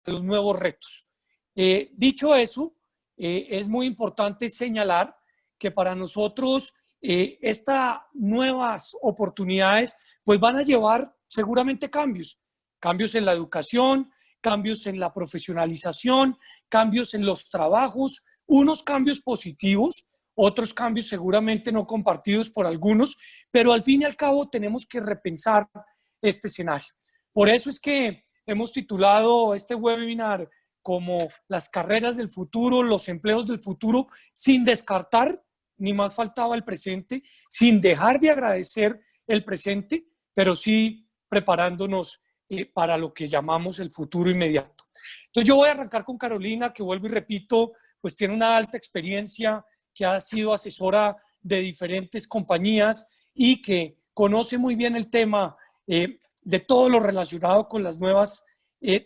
los nuevos retos. Dicho eso, es muy importante señalar que para nosotros estas nuevas oportunidades pues van a llevar seguramente cambios, cambios en la educación, cambios en la profesionalización, cambios en los trabajos, unos cambios positivos, otros cambios seguramente no compartidos por algunos, pero al fin y al cabo tenemos que repensar este escenario. Por eso es que hemos titulado este webinar como las carreras del futuro, los empleos del futuro, sin descartar, ni más faltaba el presente, sin dejar de agradecer el presente, pero sí preparándonos para lo que llamamos el futuro inmediato. Entonces yo voy a arrancar con Carolina, que vuelvo y repito, pues tiene una alta experiencia, que ha sido asesora de diferentes compañías y que conoce muy bien el tema de todo lo relacionado con las nuevas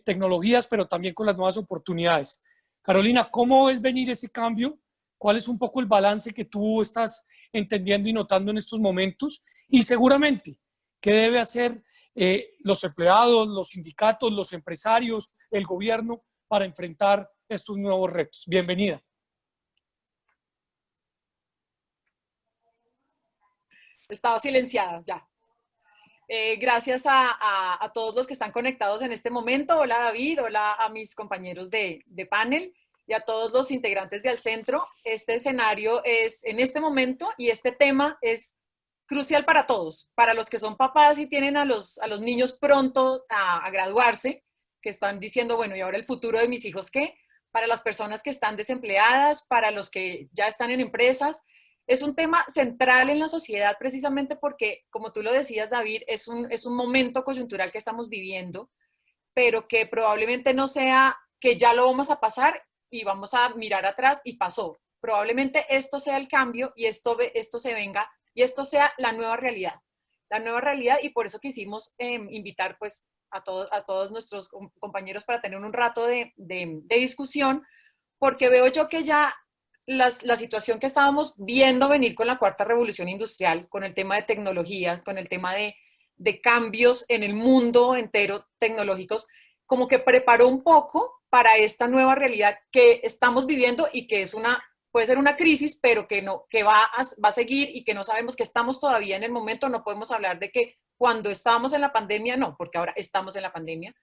tecnologías, pero también con las nuevas oportunidades. Carolina, ¿cómo ves venir ese cambio? ¿Cuál es un poco el balance que tú estás entendiendo y notando en estos momentos? Y seguramente, ¿qué debe hacer los empleados, los sindicatos, los empresarios, el gobierno para enfrentar estos nuevos retos? Bienvenida. Estaba silenciada ya. Gracias a todos los que están conectados en este momento. Hola David, hola a mis compañeros de panel y a todos los integrantes de Al Centro. Este escenario es en este momento y este tema es crucial para todos, para los que son papás y tienen a los niños pronto a graduarse, que están diciendo, bueno, ¿y ahora el futuro de mis hijos qué? Para las personas que están desempleadas, para los que ya están en empresas. Es un tema central en la sociedad precisamente porque, como tú lo decías, David, es un momento coyuntural que estamos viviendo, pero que probablemente no sea que ya lo vamos a pasar y vamos a mirar atrás y pasó. Probablemente esto sea el cambio y esto se venga y esto sea la nueva realidad. La nueva realidad, y por eso quisimos invitar pues a todos nuestros compañeros para tener un rato de discusión, porque veo yo que ya la situación que estábamos viendo venir con la cuarta revolución industrial, con el tema de tecnologías, con el tema de cambios en el mundo entero tecnológicos, como que preparó un poco para esta nueva realidad que estamos viviendo y que es puede ser una crisis, pero que va a seguir y que no sabemos que estamos todavía en el momento. No podemos hablar de que cuando estábamos en la pandemia, no, porque ahora estamos en la pandemia.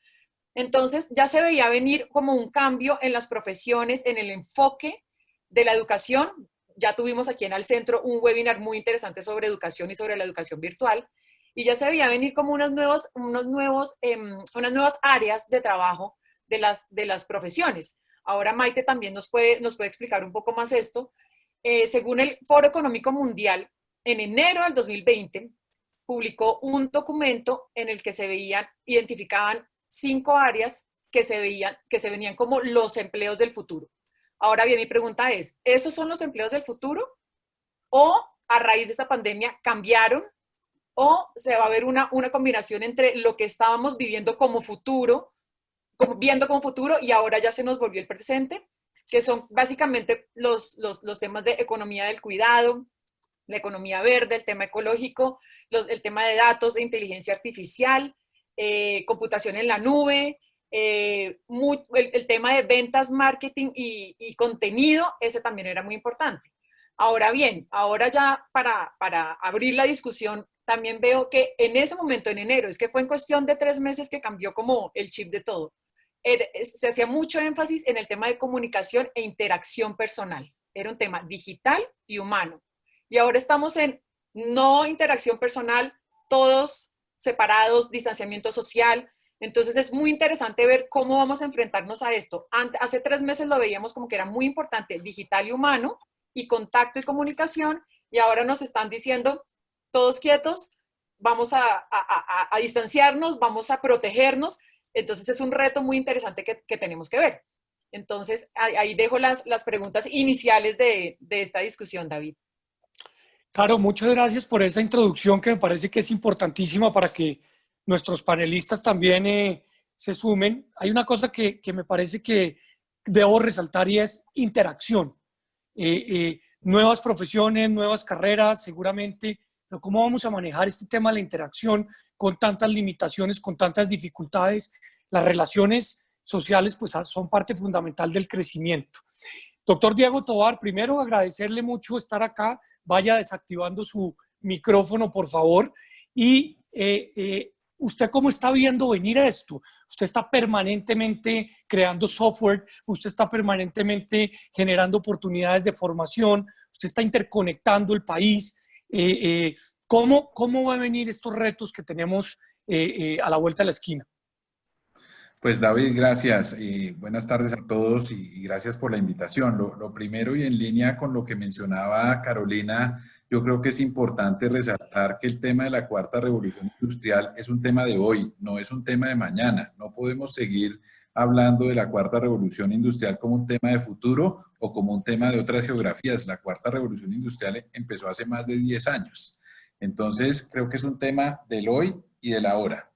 Entonces ya se veía venir como un cambio en las profesiones, en el enfoque de la educación. Ya tuvimos aquí en Al Centro un webinar muy interesante sobre educación y sobre la educación virtual, y ya se veía venir como unas nuevas áreas de trabajo de las profesiones. Ahora Maite también nos puede explicar un poco más esto. Según el Foro Económico Mundial, en enero del 2020 publicó un documento en el que identificaban 5 áreas que se venían como los empleos del futuro. Ahora bien, mi pregunta es, ¿esos son los empleos del futuro? ¿O a raíz de esta pandemia cambiaron? ¿O se va a ver una combinación entre lo que estábamos viviendo como futuro, viendo como futuro, y ahora ya se nos volvió el presente? Que son básicamente los temas de economía del cuidado, la economía verde, el tema ecológico, el tema de datos, de inteligencia artificial, computación en la nube, el tema de ventas, marketing y contenido. Ese también era muy importante. Ahora bien, ahora ya para abrir la discusión, también veo que en ese momento, en enero, es que fue en cuestión de 3 meses que cambió como el chip de todo. Se hacía mucho énfasis en el tema de comunicación e interacción personal. Era un tema digital y humano. Y ahora estamos en no interacción personal, todos separados, distanciamiento social. Entonces es muy interesante ver cómo vamos a enfrentarnos a esto. Hace 3 meses lo veíamos como que era muy importante, digital y humano, y contacto y comunicación, y ahora nos están diciendo, todos quietos, vamos a distanciarnos, vamos a protegernos. Entonces es un reto muy interesante que tenemos que ver. Entonces ahí dejo las preguntas iniciales de esta discusión, David. Claro, muchas gracias por esa introducción que me parece que es importantísima para que nuestros panelistas también se sumen. Hay una cosa que me parece que debo resaltar y es interacción. Nuevas profesiones, nuevas carreras, seguramente, pero ¿cómo vamos a manejar este tema de la interacción con tantas limitaciones, con tantas dificultades? Las relaciones sociales pues son parte fundamental del crecimiento. Doctor Diego Tovar, primero agradecerle mucho estar acá. Vaya desactivando su micrófono, por favor. Y ¿usted cómo está viendo venir esto? Usted está permanentemente creando software, usted está permanentemente generando oportunidades de formación, usted está interconectando el país. ¿Cómo van a venir estos retos que tenemos a la vuelta de la esquina? Pues David, gracias. Buenas tardes a todos y gracias por la invitación. Lo primero y en línea con lo que mencionaba Carolina, yo creo que es importante resaltar que el tema de la cuarta revolución industrial es un tema de hoy, no es un tema de mañana. No podemos seguir hablando de la cuarta revolución industrial como un tema de futuro o como un tema de otras geografías. La cuarta revolución industrial empezó hace más de 10 años. Entonces, creo que es un tema del hoy y del ahora.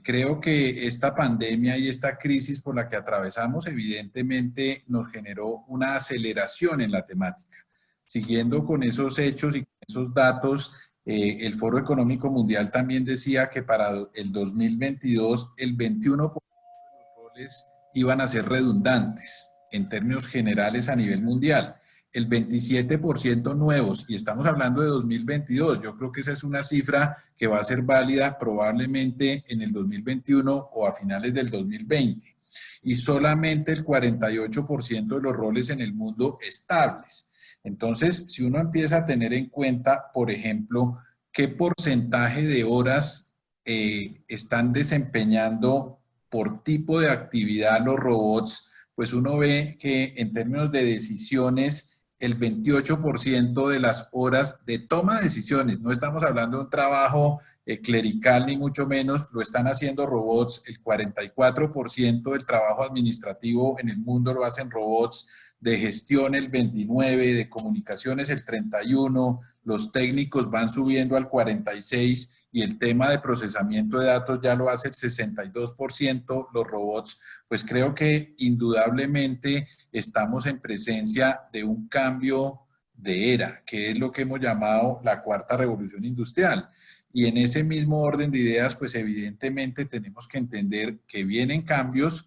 Creo que esta pandemia y esta crisis por la que atravesamos evidentemente nos generó una aceleración en la temática. Siguiendo con esos hechos y con esos datos, el Foro Económico Mundial también decía que para el 2022 el 21% de los roles iban a ser redundantes en términos generales a nivel mundial. El 27% nuevos, y estamos hablando de 2022, yo creo que esa es una cifra que va a ser válida probablemente en el 2021 o a finales del 2020. Y solamente el 48% de los roles en el mundo estables. Entonces, si uno empieza a tener en cuenta, por ejemplo, qué porcentaje de horas están desempeñando por tipo de actividad los robots, pues uno ve que en términos de decisiones, el 28% de las horas de toma de decisiones, no estamos hablando de un trabajo clerical ni mucho menos, lo están haciendo robots, el 44% del trabajo administrativo en el mundo lo hacen robots, de gestión el 29%, de comunicaciones el 31%, los técnicos van subiendo al 46% y el tema de procesamiento de datos ya lo hace el 62%, los robots, pues creo que indudablemente estamos en presencia de un cambio de era, que es lo que hemos llamado la cuarta revolución industrial. Y en ese mismo orden de ideas, pues evidentemente tenemos que entender que vienen cambios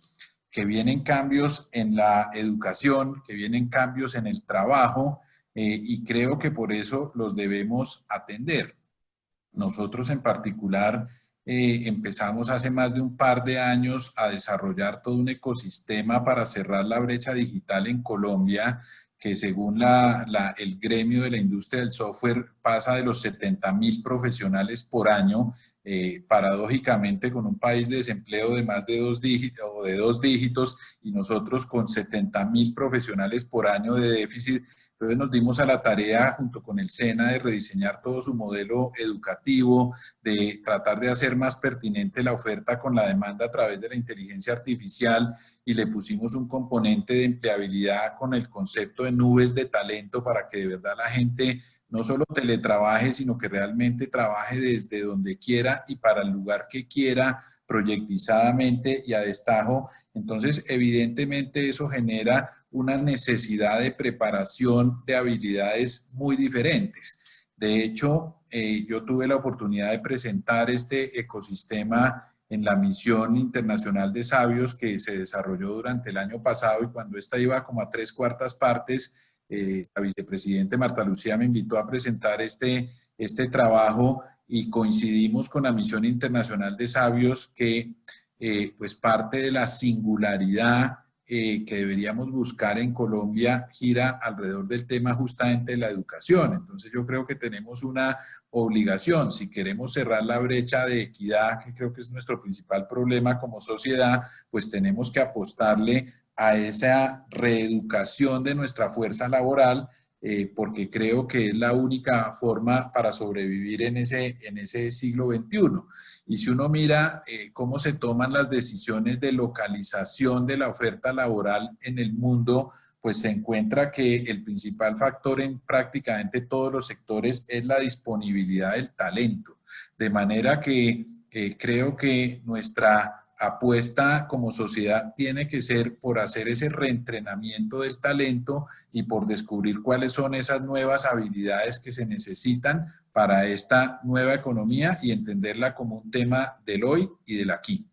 en la educación, que vienen cambios en el trabajo, y creo que por eso los debemos atender. Nosotros en particular empezamos hace más de un par de años a desarrollar todo un ecosistema para cerrar la brecha digital en Colombia, que según el gremio de la industria del software pasa de los 70.000 profesionales por año, paradójicamente con un país de desempleo de más de 2 dígitos y nosotros con 70.000 profesionales por año de déficit. Entonces nos dimos a la tarea junto con el SENA de rediseñar todo su modelo educativo, de tratar de hacer más pertinente la oferta con la demanda a través de la inteligencia artificial y le pusimos un componente de empleabilidad con el concepto de nubes de talento para que de verdad la gente no solo teletrabaje, sino que realmente trabaje desde donde quiera y para el lugar que quiera, proyectizadamente y a destajo. Entonces, evidentemente eso genera una necesidad de preparación de habilidades muy diferentes. De hecho, yo tuve la oportunidad de presentar este ecosistema en la misión internacional de sabios que se desarrolló durante el año pasado y cuando esta iba como a 3/4 partes, la vicepresidente Marta Lucía me invitó a presentar este trabajo y coincidimos con la misión internacional de sabios que pues parte de la singularidad que deberíamos buscar en Colombia gira alrededor del tema justamente de la educación. Entonces yo creo que tenemos una obligación, si queremos cerrar la brecha de equidad, que creo que es nuestro principal problema como sociedad, pues tenemos que apostarle a esa reeducación de nuestra fuerza laboral, porque creo que es la única forma para sobrevivir en ese siglo XXI. Y si uno mira cómo se toman las decisiones de localización de la oferta laboral en el mundo, pues se encuentra que el principal factor en prácticamente todos los sectores es la disponibilidad del talento. De manera que creo que nuestra apuesta como sociedad tiene que ser por hacer ese reentrenamiento del talento y por descubrir cuáles son esas nuevas habilidades que se necesitan para esta nueva economía y entenderla como un tema del hoy y del aquí.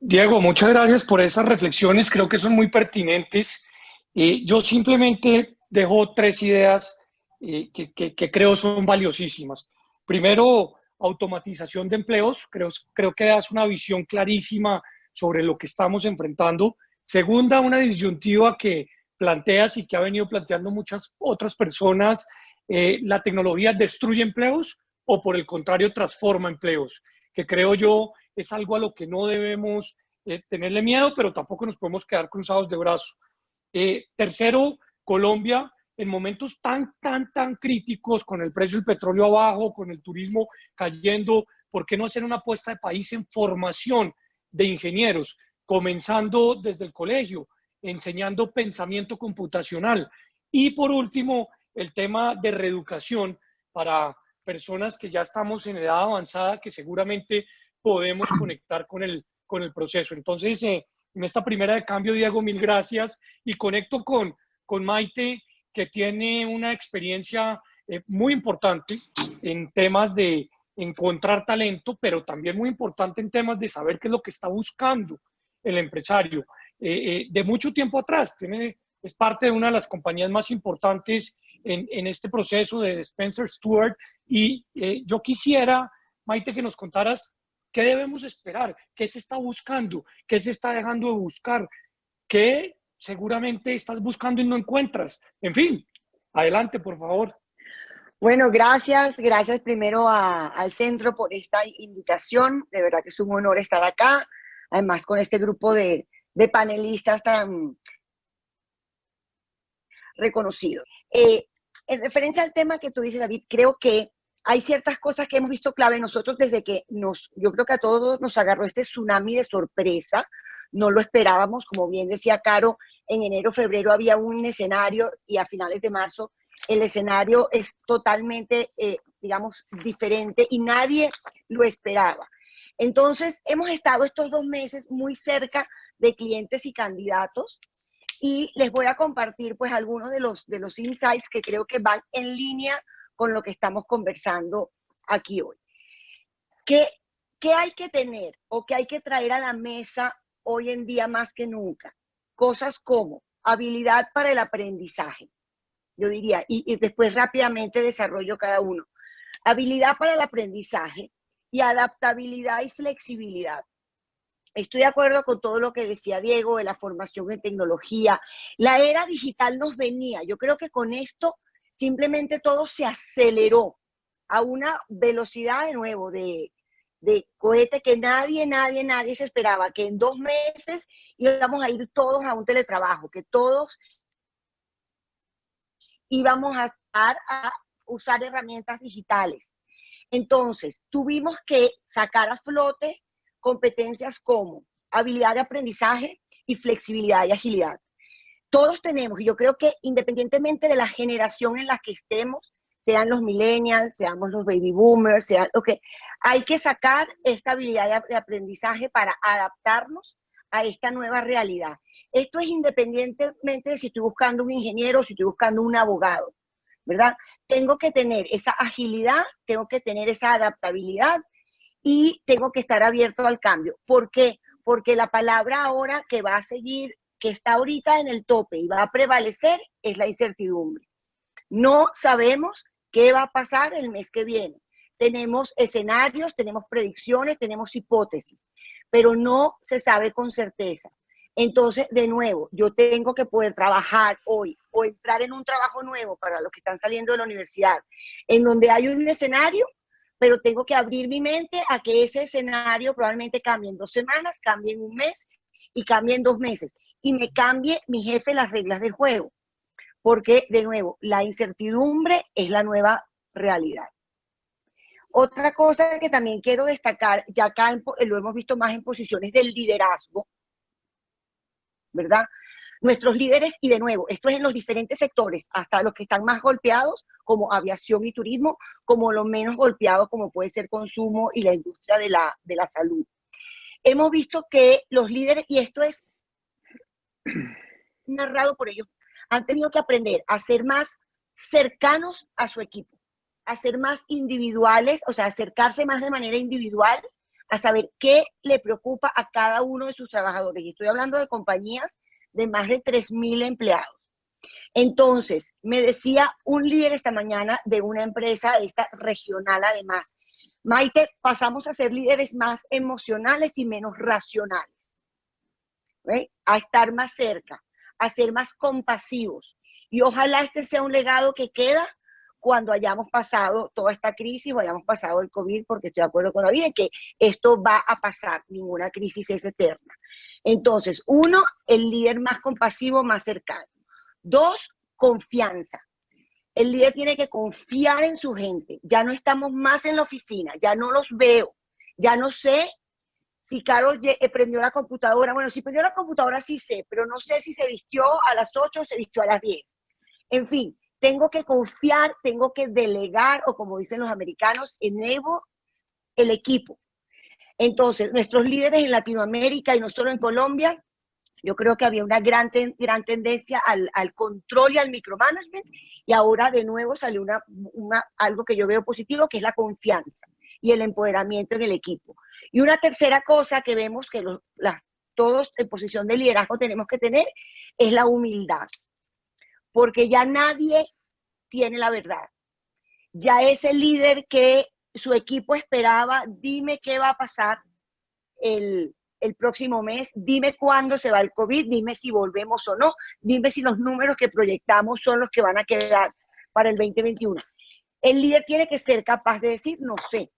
Diego, muchas gracias por esas reflexiones, creo que son muy pertinentes. Yo simplemente dejo tres ideas que creo son valiosísimas. Primero, automatización de empleos, creo que das una visión clarísima sobre lo que estamos enfrentando. Segunda, una disyuntiva que planteas y que ha venido planteando muchas otras personas, ¿la tecnología destruye empleos o por el contrario transforma empleos? Que creo yo es algo a lo que no debemos tenerle miedo, pero tampoco nos podemos quedar cruzados de brazos. Tercero, Colombia, en momentos tan críticos, con el precio del petróleo abajo, con el turismo cayendo, ¿por qué no hacer una apuesta de país en formación de ingenieros, comenzando desde el colegio, enseñando pensamiento computacional? Y por último, el tema de reeducación para personas que ya estamos en edad avanzada, que seguramente podemos conectar con el proceso. Entonces, en esta primera de cambio, Diego, mil gracias y conecto con Maite, que tiene una experiencia muy importante en temas de encontrar talento, pero también muy importante en temas de saber qué es lo que está buscando el empresario. De mucho tiempo atrás, es parte de una de las compañías más importantes en este proceso de Spencer Stuart y yo quisiera, Maite, que nos contaras qué debemos esperar, qué se está buscando, qué se está dejando de buscar, qué seguramente estás buscando y no encuentras. En fin, adelante, por favor. Bueno, gracias primero al centro por esta invitación. De verdad que es un honor estar acá, además con este grupo de panelistas tan reconocidos. En referencia al tema que tú dices, David, creo que hay ciertas cosas que hemos visto clave nosotros desde que yo creo que a todos nos agarró este tsunami de sorpresa, no lo esperábamos, como bien decía Caro, en enero, febrero había un escenario y a finales de marzo el escenario es totalmente, digamos, diferente y nadie lo esperaba. Entonces, hemos estado estos 2 meses muy cerca de clientes y candidatos y les voy a compartir pues algunos de los insights que creo que van en línea con lo que estamos conversando aquí hoy. ¿Qué hay que tener o qué hay que traer a la mesa hoy en día más que nunca? Cosas como habilidad para el aprendizaje, yo diría, y después rápidamente desarrollo cada uno. Habilidad para el aprendizaje y adaptabilidad y flexibilidad. Estoy de acuerdo con todo lo que decía Diego de la formación en tecnología. La era digital nos venía. Yo creo que con esto simplemente todo se aceleró a una velocidad de nuevo de cohete que nadie se esperaba, que en 2 meses íbamos a ir todos a un teletrabajo, que todos íbamos a estar a usar herramientas digitales. Entonces, tuvimos que sacar a flote competencias como habilidad de aprendizaje y flexibilidad y agilidad. Todos tenemos, y yo creo que independientemente de la generación en la que estemos, sean los millennials, seamos los baby boomers, sean lo que, hay que sacar esta habilidad de aprendizaje para adaptarnos a esta nueva realidad. Esto es independientemente de si estoy buscando un ingeniero o si estoy buscando un abogado, ¿verdad? Tengo que tener esa agilidad, tengo que tener esa adaptabilidad y tengo que estar abierto al cambio. ¿Por qué? Porque la palabra ahora que va a seguir, que está ahorita en el tope y va a prevalecer, es la incertidumbre. No sabemos qué va a pasar el mes que viene. Tenemos escenarios, tenemos predicciones, tenemos hipótesis, pero no se sabe con certeza. Entonces, de nuevo, yo tengo que poder trabajar hoy o entrar en un trabajo nuevo para los que están saliendo de la universidad, en donde hay un escenario, pero tengo que abrir mi mente a que ese escenario probablemente cambie en 2 semanas, cambie en 1 mes y cambie en 2 meses. Y me cambie mi jefe las reglas del juego. Porque, de nuevo, la incertidumbre es la nueva realidad. Otra cosa que también quiero destacar, ya acá lo hemos visto más en posiciones del liderazgo, ¿verdad? Nuestros líderes, y de nuevo, esto es en los diferentes sectores, hasta los que están más golpeados, como aviación y turismo, como los menos golpeados, como puede ser consumo y la industria de la salud. Hemos visto que los líderes, y esto es narrado por ellos, han tenido que aprender a ser más cercanos a su equipo, a ser más individuales, o sea, acercarse más de manera individual a saber qué le preocupa a cada uno de sus trabajadores. Y estoy hablando de compañías de más de 3.000 empleados. Entonces, me decía un líder esta mañana de una empresa de esta regional además, Maite, pasamos a ser líderes más emocionales y menos racionales, ¿ve? A estar más cerca, a ser más compasivos. Y ojalá este sea un legado que queda cuando hayamos pasado toda esta crisis o hayamos pasado el COVID, porque estoy de acuerdo con David en que esto va a pasar, ninguna crisis es eterna. Entonces, uno, el líder más compasivo, más cercano. Dos, confianza. El líder tiene que confiar en su gente. Ya no estamos más en la oficina, ya no los veo, ya no sé si Caro prendió la computadora. Bueno, si prendió la computadora sí sé, pero no sé si se vistió a las 8 o se vistió a las 10. En fin, tengo que confiar, tengo que delegar, o como dicen los americanos, enable el equipo. Entonces, nuestros líderes en Latinoamérica y no solo en Colombia, yo creo que había una gran tendencia al control y al micromanagement, y ahora de nuevo salió algo que yo veo positivo, que es la confianza y el empoderamiento en el equipo. Y una tercera cosa que vemos que todos en posición de liderazgo tenemos que tener es la humildad, porque ya nadie tiene la verdad. Ya ese líder que su equipo esperaba, dime qué va a pasar el próximo mes, dime cuándo se va el COVID, dime si volvemos o no, dime si los números que proyectamos son los que van a quedar para el 2021. El líder tiene que ser capaz de decir, no sé,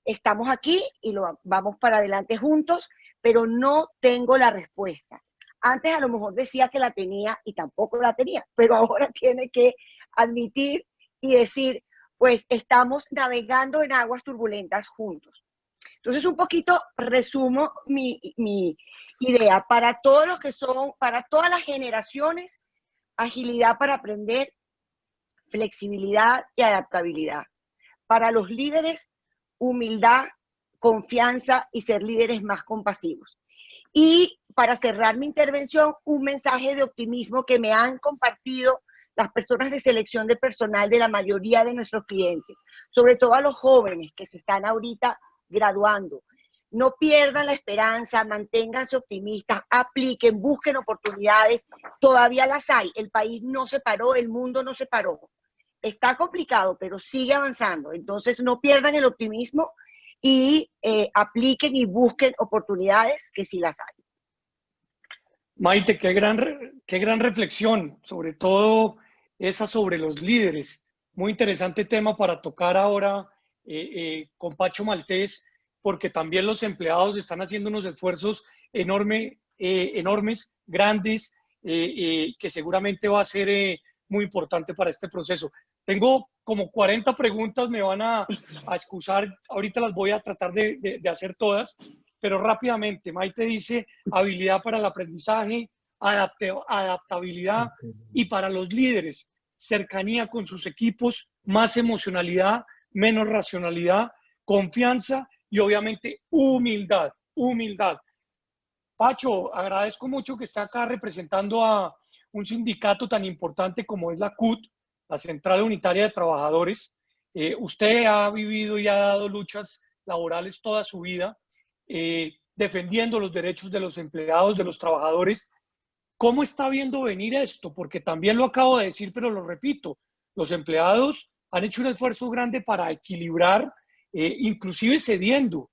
estamos aquí y vamos para adelante juntos, pero no tengo la respuesta. Antes a lo mejor decía que la tenía y tampoco la tenía, pero ahora tiene que admitir y decir, pues estamos navegando en aguas turbulentas juntos. Entonces, un poquito resumo mi idea. Para todos los que son, para todas las generaciones, agilidad para aprender, flexibilidad y adaptabilidad. Para los líderes, humildad, confianza y ser líderes más compasivos. Y para cerrar mi intervención, un mensaje de optimismo que me han compartido las personas de selección de personal de la mayoría de nuestros clientes, sobre todo a los jóvenes que se están ahorita graduando. No pierdan la esperanza, manténganse optimistas, apliquen, busquen oportunidades, todavía las hay, el país no se paró, el mundo no se paró. Está complicado, pero sigue avanzando, entonces no pierdan el optimismo y apliquen y busquen oportunidades que sí las hay. Maite, qué gran reflexión, sobre todo esa sobre los líderes. Muy interesante tema para tocar ahora con Pacho Maltés, porque también los empleados están haciendo unos esfuerzos enormes, grandes, que seguramente va a ser muy importante para este proceso. Tengo como 40 preguntas, me van a excusar, ahorita las voy a tratar de hacer todas, pero rápidamente, Maite dice habilidad para el aprendizaje, adaptabilidad, y para los líderes, cercanía con sus equipos, más emocionalidad, menos racionalidad, confianza y obviamente humildad. Pacho, agradezco mucho que esté acá representando a un sindicato tan importante como es la CUT, la Central Unitaria de Trabajadores. Usted ha vivido y ha dado luchas laborales toda su vida, defendiendo los derechos de los empleados, de los trabajadores. ¿Cómo está viendo venir esto? Porque también lo acabo de decir, pero lo repito, los empleados han hecho un esfuerzo grande para equilibrar, inclusive cediendo,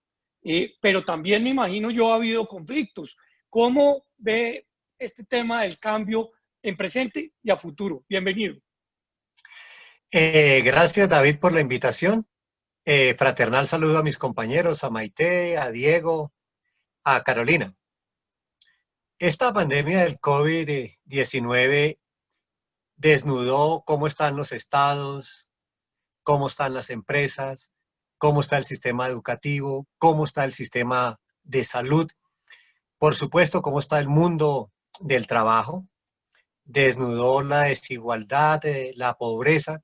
pero también me imagino yo ha habido conflictos. ¿Cómo ve este tema del cambio en presente y a futuro? Bienvenido. Gracias, David, por la invitación. Fraternal saludo a mis compañeros, a Maite, a Diego, a Carolina. Esta pandemia del COVID-19 desnudó cómo están los estados, cómo están las empresas, cómo está el sistema educativo, cómo está el sistema de salud, por supuesto, cómo está el mundo del trabajo. Desnudó la desigualdad, la pobreza.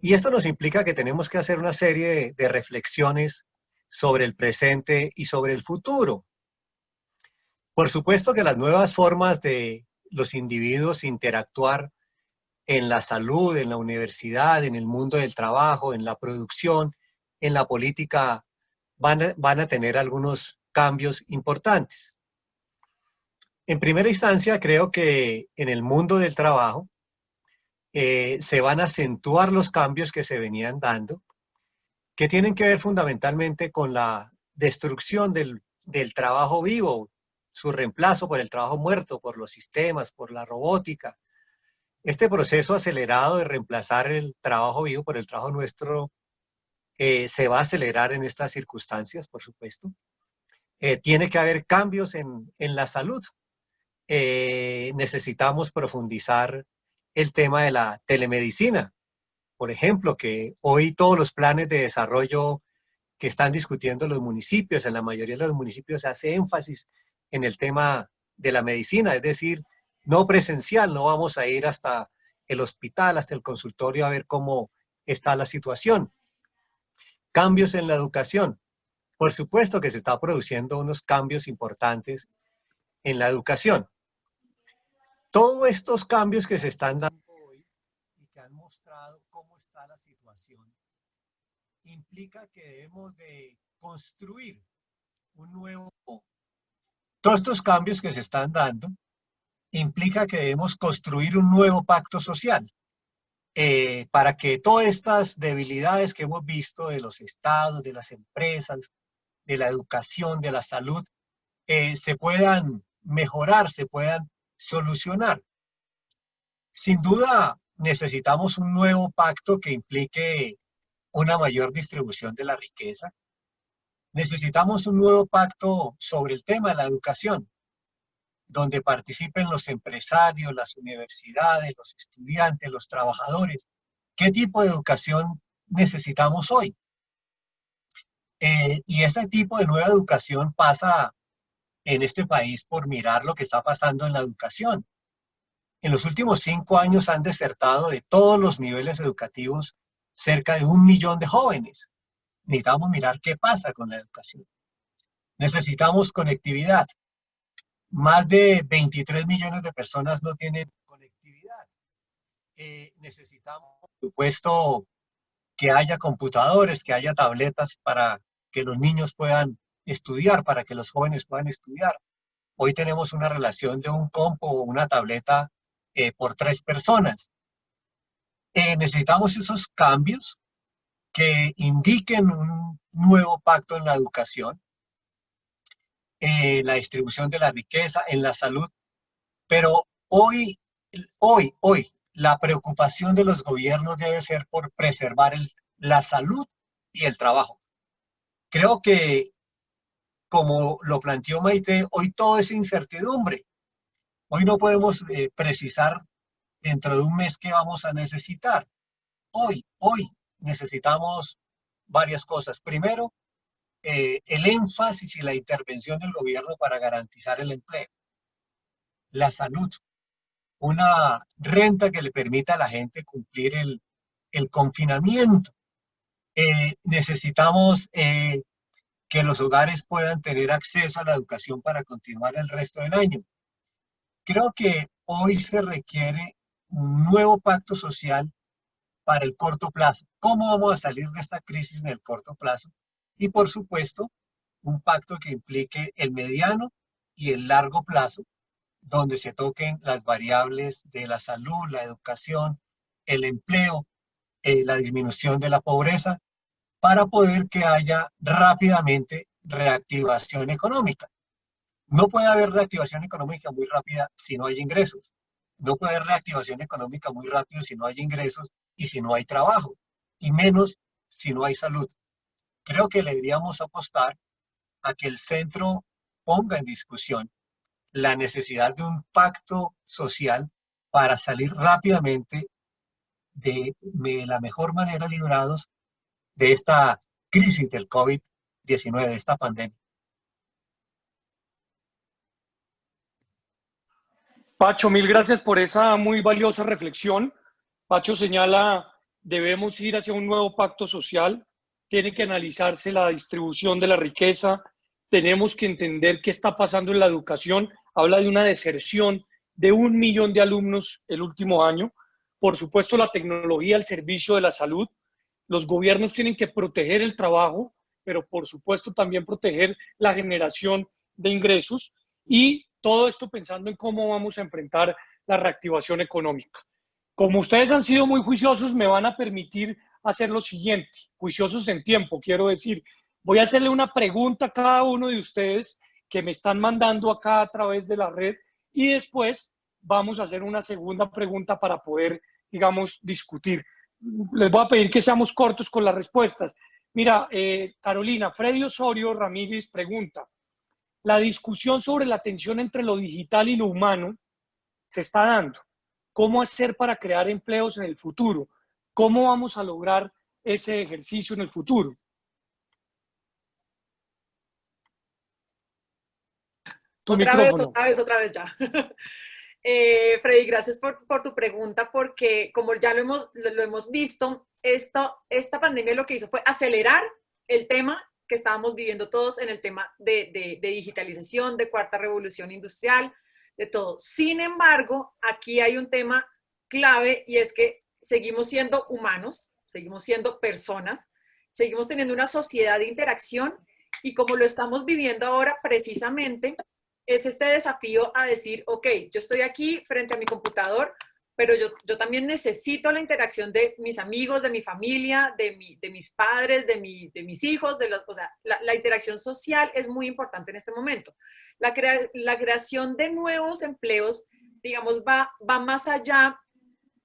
Y esto nos implica que tenemos que hacer una serie de reflexiones sobre el presente y sobre el futuro. Por supuesto que las nuevas formas de los individuos interactuar en la salud, en la universidad, en el mundo del trabajo, en la producción, en la política van a tener algunos cambios importantes. En primera instancia, creo que en el mundo del trabajo se van a acentuar los cambios que se venían dando, que tienen que ver fundamentalmente con la destrucción del trabajo vivo, su reemplazo por el trabajo muerto, por los sistemas, por la robótica. Este proceso acelerado de reemplazar el trabajo vivo por el trabajo nuestro se va a acelerar en estas circunstancias, por supuesto. Tiene que haber cambios en la salud. Necesitamos profundizar el tema de la telemedicina. Por ejemplo, que hoy todos los planes de desarrollo que están discutiendo los municipios, en la mayoría de los municipios se hace énfasis en el tema de la medicina, es decir, no presencial, no vamos a ir hasta el hospital, hasta el consultorio a ver cómo está la situación. Cambios en la educación. Por supuesto que se están produciendo unos cambios importantes en la educación. Todos estos cambios que se están dando hoy y que han mostrado cómo está la situación, implica que debemos de construir un nuevo... Todos estos cambios que se están dando implica que debemos construir un nuevo pacto social para que todas estas debilidades que hemos visto de los estados, de las empresas, de la educación, de la salud, se puedan mejorar, se puedan solucionar. Sin duda necesitamos un nuevo pacto que implique una mayor distribución de la riqueza. Necesitamos un nuevo pacto sobre el tema de la educación, donde participen los empresarios, las universidades, los estudiantes, los trabajadores. ¿Qué tipo de educación necesitamos hoy? Y ese tipo de nueva educación pasa en este país por mirar lo que está pasando en la educación. En los últimos 5 años han desertado de todos los niveles educativos cerca de 1 millón de jóvenes. Necesitamos mirar qué pasa con la educación. Necesitamos conectividad. Más de 23 millones de personas no tienen conectividad. Necesitamos, por supuesto, que haya computadores, que haya tabletas para que los niños puedan estudiar, para que los jóvenes puedan estudiar. Hoy tenemos una relación de un compo o una tableta por 3 personas. Necesitamos esos cambios que indiquen un nuevo pacto en la educación, la distribución de la riqueza, en la salud, pero hoy, la preocupación de los gobiernos debe ser por preservar la salud y el trabajo. Creo que, como lo planteó Maite, hoy todo es incertidumbre. Hoy no podemos precisar dentro de un mes qué vamos a necesitar. Hoy necesitamos varias cosas. Primero, el énfasis y la intervención del gobierno para garantizar el empleo. La salud. Una renta que le permita a la gente cumplir el confinamiento. Necesitamos que los hogares puedan tener acceso a la educación para continuar el resto del año. Creo que hoy se requiere un nuevo pacto social para el corto plazo. ¿Cómo vamos a salir de esta crisis en el corto plazo? Y por supuesto, un pacto que implique el mediano y el largo plazo, donde se toquen las variables de la salud, la educación, el empleo, la disminución de la pobreza, para poder que haya rápidamente reactivación económica. No puede haber reactivación económica muy rápida si no hay ingresos. No puede haber reactivación económica muy rápido si no hay ingresos y si no hay trabajo, y menos si no hay salud. Creo que le deberíamos apostar a que el centro ponga en discusión la necesidad de un pacto social para salir rápidamente de la mejor manera librados de esta crisis del COVID-19, de esta pandemia. Pacho, mil gracias por esa muy valiosa reflexión. Pacho señala, debemos ir hacia un nuevo pacto social, tiene que analizarse la distribución de la riqueza, tenemos que entender qué está pasando en la educación, habla de una deserción de 1 millón de alumnos el último año, por supuesto la tecnología al servicio de la salud, los gobiernos tienen que proteger el trabajo, pero por supuesto también proteger la generación de ingresos y todo esto pensando en cómo vamos a enfrentar la reactivación económica. Como ustedes han sido muy juiciosos, me van a permitir hacer lo siguiente, juiciosos en tiempo, quiero decir. Voy a hacerle una pregunta a cada uno de ustedes que me están mandando acá a través de la red y después vamos a hacer una segunda pregunta para poder, digamos, discutir. Les voy a pedir que seamos cortos con las respuestas. Mira, Carolina, Freddy Osorio Ramírez pregunta, la discusión sobre la tensión entre lo digital y lo humano se está dando. ¿Cómo hacer para crear empleos en el futuro? ¿Cómo vamos a lograr ese ejercicio en el futuro? Tu micrófono. Otra vez ya. Freddy, gracias por tu pregunta, porque como ya lo hemos visto, esta pandemia lo que hizo fue acelerar el tema que estábamos viviendo todos en el tema de digitalización, de cuarta revolución industrial, de todo. Sin embargo, aquí hay un tema clave y es que seguimos siendo humanos, seguimos siendo personas, seguimos teniendo una sociedad de interacción y como lo estamos viviendo ahora precisamente, es este desafío a decir, ok, yo estoy aquí frente a mi computador, pero yo también necesito la interacción de mis amigos, de mi familia, de mis padres, de mis hijos, o sea, la interacción social es muy importante en este momento. La creación de nuevos empleos, digamos, va más allá,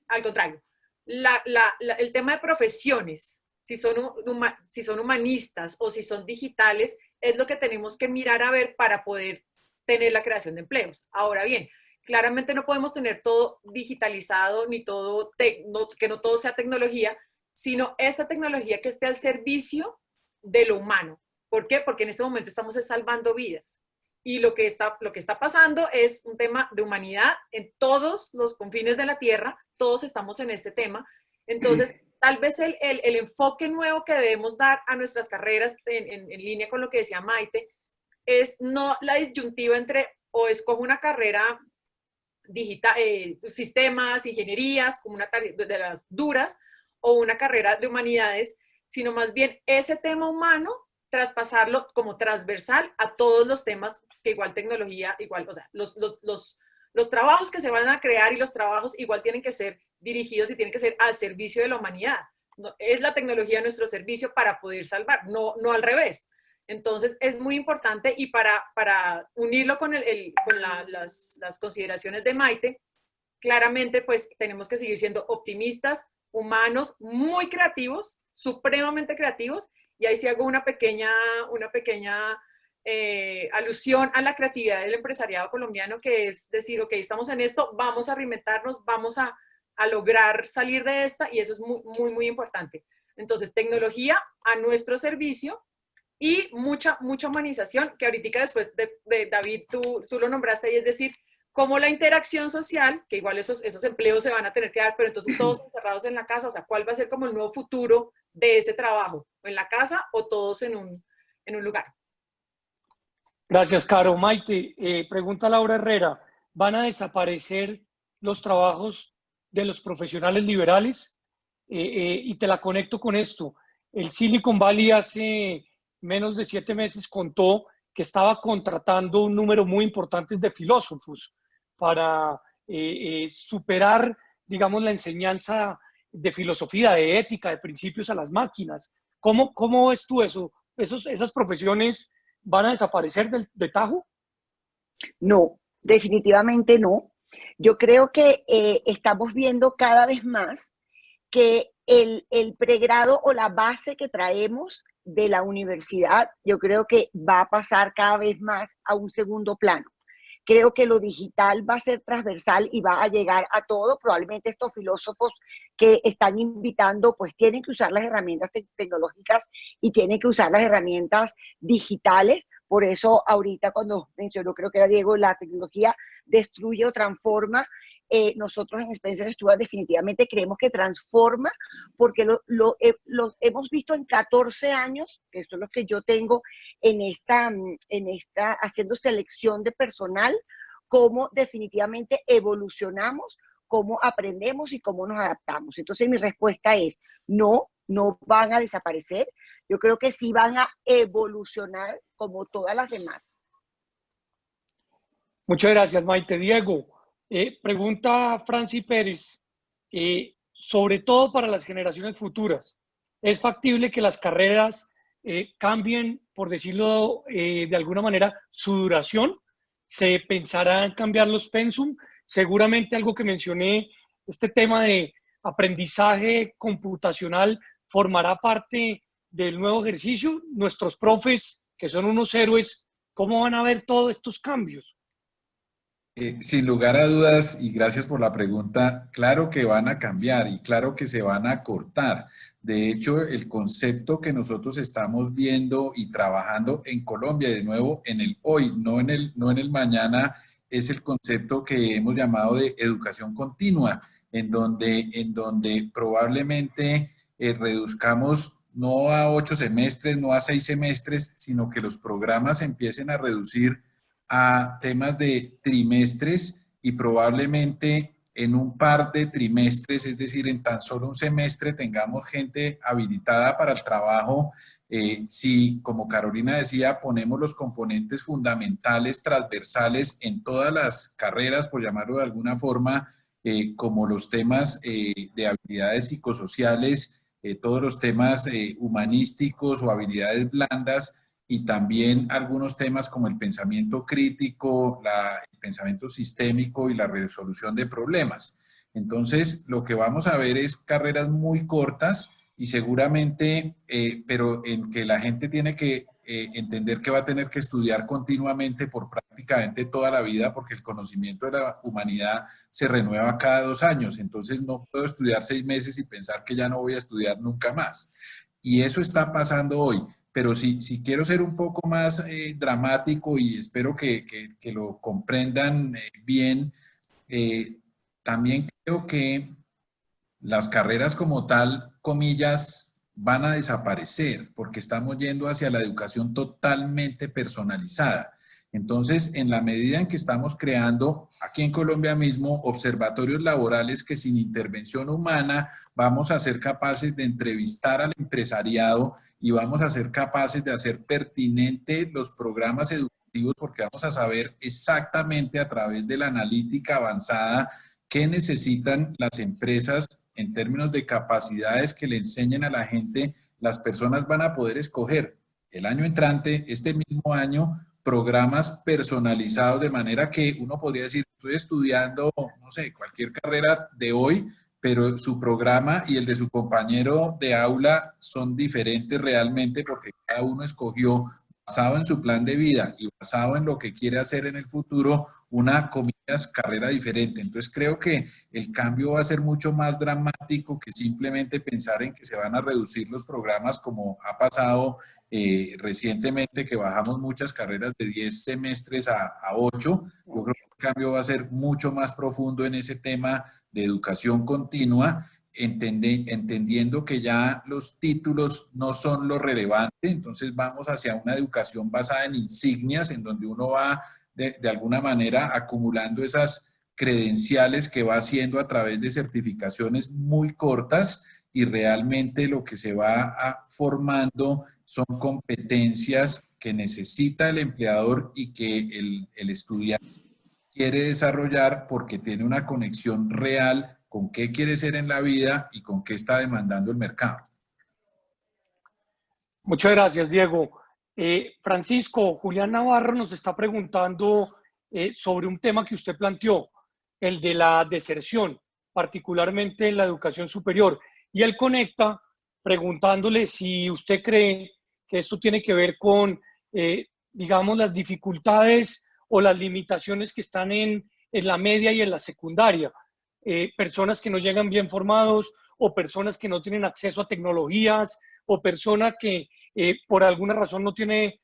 al contrario. El tema de profesiones, si son humanistas o si son digitales, es lo que tenemos que mirar a ver para poder tener la creación de empleos. Ahora bien, claramente no podemos tener todo digitalizado, ni todo, que no todo sea tecnología, sino esta tecnología que esté al servicio de lo humano. ¿Por qué? Porque en este momento estamos salvando vidas. Y lo que está pasando es un tema de humanidad en todos los confines de la Tierra, todos estamos en este tema. Entonces, tal vez el enfoque nuevo que debemos dar a nuestras carreras, en línea con lo que decía Maite, es no la disyuntiva entre o escojo una carrera digital, sistemas, ingenierías, como una de las duras, o una carrera de humanidades, sino más bien ese tema humano, traspasarlo como transversal a todos los temas que igual tecnología, igual, o sea, los trabajos que se van a crear y los trabajos igual tienen que ser dirigidos y tienen que ser al servicio de la humanidad. No, es la tecnología a nuestro servicio para poder salvar, no al revés. Entonces, es muy importante y para unirlo con las consideraciones de Maite, claramente, pues, tenemos que seguir siendo optimistas, humanos, muy creativos, supremamente creativos, y ahí sí hago una pequeña alusión a la creatividad del empresariado colombiano, que es decir, ok, estamos en esto, vamos a reinventarnos, vamos a lograr salir de esta, y eso es muy importante. Entonces, tecnología a nuestro servicio, y mucha humanización, que ahorita después de David, tú lo nombraste, y es decir, cómo la interacción social, que igual esos empleos se van a tener que dar, pero entonces todos encerrados en la casa, o sea, ¿cuál va a ser como el nuevo futuro de ese trabajo? ¿En la casa o todos en un lugar? Gracias, Caro. Maite, pregunta Laura Herrera, ¿van a desaparecer los trabajos de los profesionales liberales? Y te la conecto con esto. El Silicon Valley hace menos de 7 meses contó que estaba contratando un número muy importante de filósofos para superar, digamos, la enseñanza de filosofía, de ética, de principios a las máquinas. ¿Cómo ves tú eso? ¿Esas profesiones van a desaparecer de tajo? No, definitivamente no. Yo creo que estamos viendo cada vez más que el pregrado o la base que traemos de la universidad, yo creo que va a pasar cada vez más a un segundo plano. Creo que lo digital va a ser transversal y va a llegar a todo. Probablemente estos filósofos que están invitando, pues tienen que usar las herramientas tecnológicas y tienen que usar las herramientas digitales. Por eso ahorita cuando mencionó, creo que era Diego, la tecnología destruye o transforma. Nosotros en Spencer Stuart definitivamente creemos que transforma, porque los hemos visto en 14 años, que esto es lo que yo tengo en esta haciendo selección de personal, cómo definitivamente evolucionamos, cómo aprendemos y cómo nos adaptamos. Entonces mi respuesta es, no van a desaparecer. Yo creo que sí van a evolucionar como todas las demás. Muchas gracias, Maite. Diego, pregunta Franci Pérez, sobre todo para las generaciones futuras, ¿es factible que las carreras cambien, por decirlo de alguna manera, su duración? ¿Se pensará en cambiar los pensum? Seguramente algo que mencioné, este tema de aprendizaje computacional formará parte del nuevo ejercicio. Nuestros profes, que son unos héroes, ¿cómo van a ver todos estos cambios? Sin lugar a dudas, y gracias por la pregunta, claro que van a cambiar y claro que se van a cortar. De hecho, el concepto que nosotros estamos viendo y trabajando en Colombia, de nuevo, en el hoy, no en el mañana, es el concepto que hemos llamado de educación continua, en donde probablemente reduzcamos no a 8 semestres, no a 6 semestres, sino que los programas empiecen a reducir a temas de trimestres y probablemente en un par de trimestres, es decir, en tan solo un semestre, tengamos gente habilitada para el trabajo. Si, como Carolina decía, ponemos los componentes fundamentales, transversales en todas las carreras, por llamarlo de alguna forma, como los temas de habilidades psicosociales, todos los temas humanísticos o habilidades blandas, y también algunos temas como el pensamiento crítico, el pensamiento sistémico y la resolución de problemas. Entonces, lo que vamos a ver es carreras muy cortas y seguramente, pero en que la gente tiene que entender que va a tener que estudiar continuamente por prácticamente toda la vida, porque el conocimiento de la humanidad se renueva cada 2 años. Entonces, no puedo estudiar 6 meses y pensar que ya no voy a estudiar nunca más. Y eso está pasando hoy. Pero si quiero ser un poco más dramático y espero que lo comprendan bien, también creo que las carreras como tal, comillas, van a desaparecer porque estamos yendo hacia la educación totalmente personalizada. Entonces, en la medida en que estamos creando aquí en Colombia mismo observatorios laborales que sin intervención humana vamos a ser capaces de entrevistar al empresariado y vamos a ser capaces de hacer pertinente los programas educativos porque vamos a saber exactamente a través de la analítica avanzada qué necesitan las empresas en términos de capacidades que le enseñen a la gente. Las personas van a poder escoger el año entrante, este mismo año, programas personalizados de manera que uno podría decir, estoy estudiando, no sé, cualquier carrera de hoy, pero su programa y el de su compañero de aula son diferentes realmente porque cada uno escogió, basado en su plan de vida y basado en lo que quiere hacer en el futuro, una, comillas, carrera diferente. Entonces creo que el cambio va a ser mucho más dramático que simplemente pensar en que se van a reducir los programas como ha pasado recientemente, que bajamos muchas carreras de 10 semestres a 8. Yo creo que el cambio va a ser mucho más profundo en ese tema de educación continua, entendiendo que ya los títulos no son lo relevante, entonces vamos hacia una educación basada en insignias, en donde uno va de alguna manera acumulando esas credenciales que va haciendo a través de certificaciones muy cortas y realmente lo que se va formando son competencias que necesita el empleador y que el estudiante quiere desarrollar porque tiene una conexión real con qué quiere ser en la vida y con qué está demandando el mercado. Muchas gracias, Diego. Francisco, Julián Navarro nos está preguntando sobre un tema que usted planteó, el de la deserción, particularmente en la educación superior. Y él conecta preguntándole si usted cree que esto tiene que ver con, digamos, las dificultades o las limitaciones que están en la media y en la secundaria. Personas que no llegan bien formados o personas que no tienen acceso a tecnologías o persona que por alguna razón no tiene,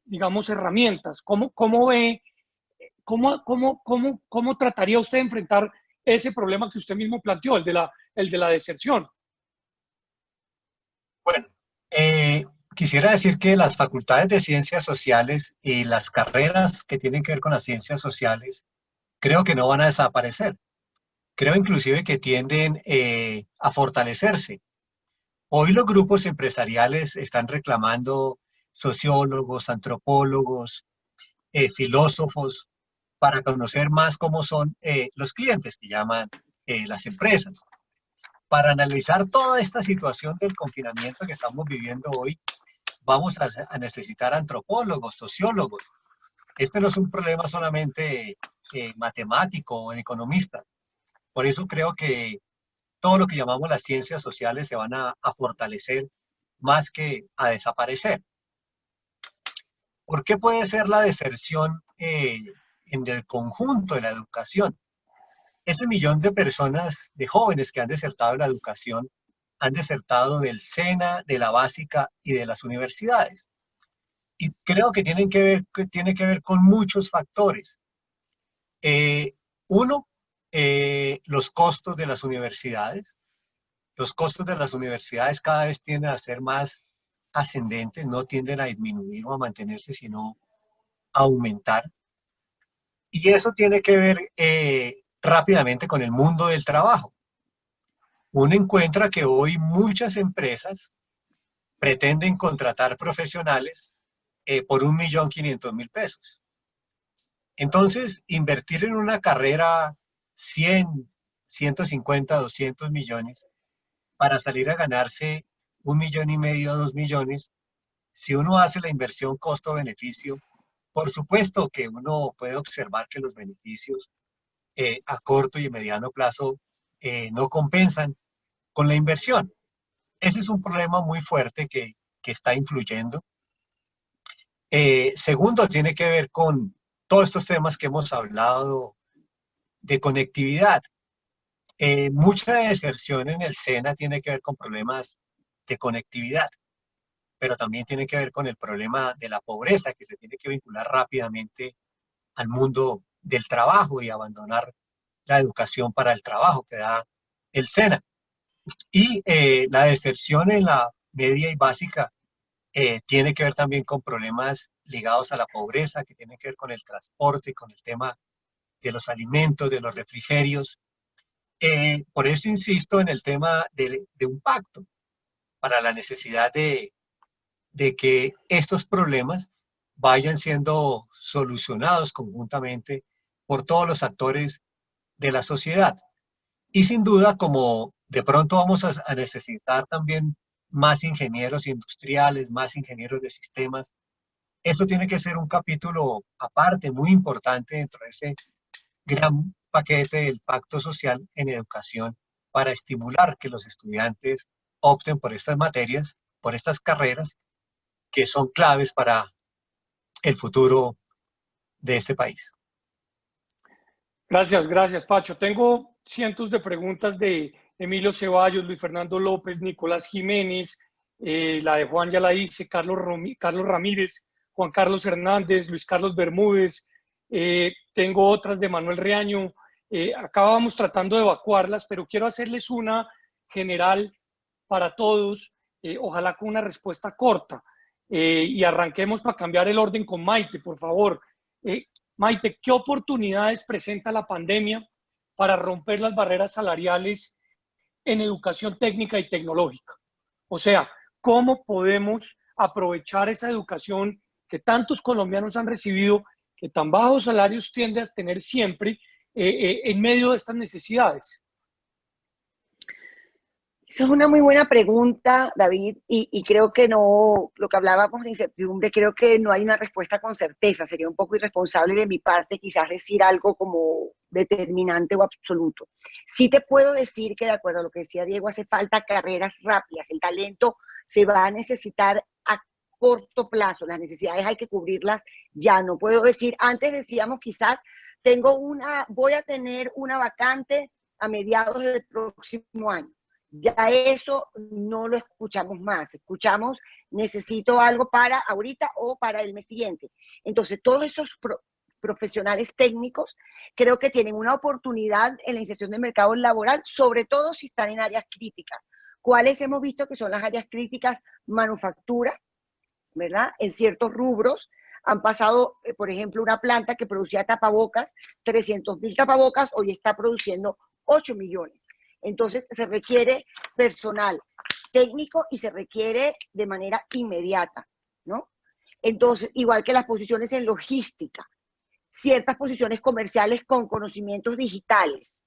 digamos, herramientas. ¿Cómo ve, cómo trataría usted de enfrentar ese problema que usted mismo planteó, el de la deserción? Bueno, quisiera decir que las facultades de ciencias sociales y las carreras que tienen que ver con las ciencias sociales, creo que no van a desaparecer. Creo inclusive que tienden a fortalecerse. Hoy los grupos empresariales están reclamando sociólogos, antropólogos, filósofos, para conocer más cómo son los clientes que llaman las empresas. Para analizar toda esta situación del confinamiento que estamos viviendo hoy, vamos a necesitar antropólogos, sociólogos. Este no es un problema solamente matemático o economista. Por eso creo que todo lo que llamamos las ciencias sociales se van a fortalecer más que a desaparecer. ¿Por qué puede ser la deserción en el conjunto de la educación? Ese millón de personas, de jóvenes que han desertado de la educación, han desertado del SENA, de la básica y de las universidades. Y creo que tiene que ver con muchos factores. Uno, los costos de las universidades. Los costos de las universidades cada vez tienden a ser más ascendentes, no tienden a disminuir o a mantenerse, sino a aumentar. Y eso tiene que ver rápidamente con el mundo del trabajo. Uno encuentra que hoy muchas empresas pretenden contratar profesionales por 1.500.000 pesos. Entonces, invertir en una carrera 100, 150, 200 millones para salir a ganarse 1,5 millones, 2 millones, si uno hace la inversión costo-beneficio, por supuesto que uno puede observar que los beneficios a corto y mediano plazo no compensan con la inversión. Ese es un problema muy fuerte que está influyendo. Segundo, tiene que ver con todos estos temas que hemos hablado de conectividad. Mucha deserción en el SENA tiene que ver con problemas de conectividad, pero también tiene que ver con el problema de la pobreza, que se tiene que vincular rápidamente al mundo del trabajo y abandonar la educación para el trabajo que da el SENA. Y la deserción en la media y básica tiene que ver también con problemas ligados a la pobreza, que tienen que ver con el transporte, con el tema de los alimentos, de los refrigerios. Por eso insisto en el tema de un pacto para la necesidad de que estos problemas vayan siendo solucionados conjuntamente por todos los actores de la sociedad. Y sin duda, como de pronto vamos a necesitar también más ingenieros industriales, más ingenieros de sistemas, eso tiene que ser un capítulo aparte, muy importante dentro de ese gran paquete del pacto social en educación para estimular que los estudiantes opten por estas materias, por estas carreras que son claves para el futuro de este país. Gracias, gracias, Pacho. Tengo cientos de preguntas de Emilio Ceballos, Luis Fernando López, Nicolás Jiménez, la de Juan ya la hice, Carlos Ramírez, Juan Carlos Hernández, Luis Carlos Bermúdez, tengo otras de Manuel Reaño. Acabamos tratando de evacuarlas, pero quiero hacerles una general para todos, ojalá con una respuesta corta. Y arranquemos para cambiar el orden con Maite, por favor. Maite, ¿qué oportunidades presenta la pandemia para romper las barreras salariales en educación técnica y tecnológica? O sea, ¿cómo podemos aprovechar esa educación que tantos colombianos han recibido, que tan bajos salarios tiende a tener siempre en medio de estas necesidades? Esa es una muy buena pregunta, David, y creo que no, lo que hablábamos de incertidumbre, creo que no hay una respuesta con certeza. Sería un poco irresponsable de mi parte quizás decir algo como determinante o absoluto. Sí te puedo decir que, de acuerdo a lo que decía Diego, hace falta carreras rápidas. El talento se va a necesitar a corto plazo. Las necesidades hay que cubrirlas ya. No puedo decir, antes decíamos quizás, voy a tener una vacante a mediados del próximo año. Ya eso no lo escuchamos más. Escuchamos, necesito algo para ahorita o para el mes siguiente. Entonces, todos esos profesionales técnicos creo que tienen una oportunidad en la inserción del mercado laboral, sobre todo si están en áreas críticas. ¿Cuáles hemos visto que son las áreas críticas? Manufactura, ¿verdad? En ciertos rubros han pasado, por ejemplo, una planta que producía tapabocas, 300.000 tapabocas, hoy está produciendo 8 millones. Entonces, se requiere personal técnico y se requiere de manera inmediata, ¿no? Entonces, igual que las posiciones en logística, ciertas posiciones comerciales con conocimientos digitales.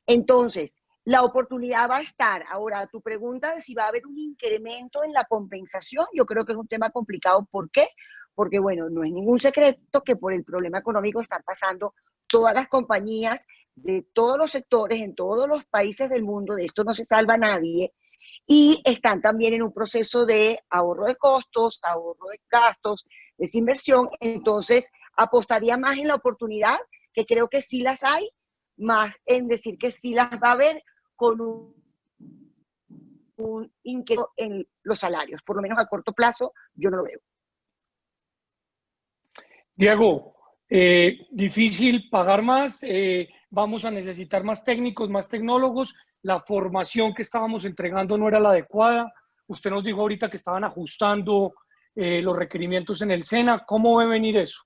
Entonces, la oportunidad va a estar. Ahora, tu pregunta de si va a haber un incremento en la compensación, yo creo que es un tema complicado. ¿Por qué? Porque, bueno, no es ningún secreto que por el problema económico están pasando todas las compañías de todos los sectores, en todos los países del mundo, de esto no se salva nadie, y están también en un proceso de ahorro de costos, ahorro de gastos, desinversión. Entonces, apostaría más en la oportunidad, que creo que sí las hay, más en decir que sí las va a haber con un incremento en los salarios. Por lo menos a corto plazo, yo no lo veo. Diego, difícil pagar más, vamos a necesitar más técnicos, más tecnólogos, la formación que estábamos entregando no era la adecuada, usted nos dijo ahorita que estaban ajustando los requerimientos en el SENA, ¿cómo ve venir eso?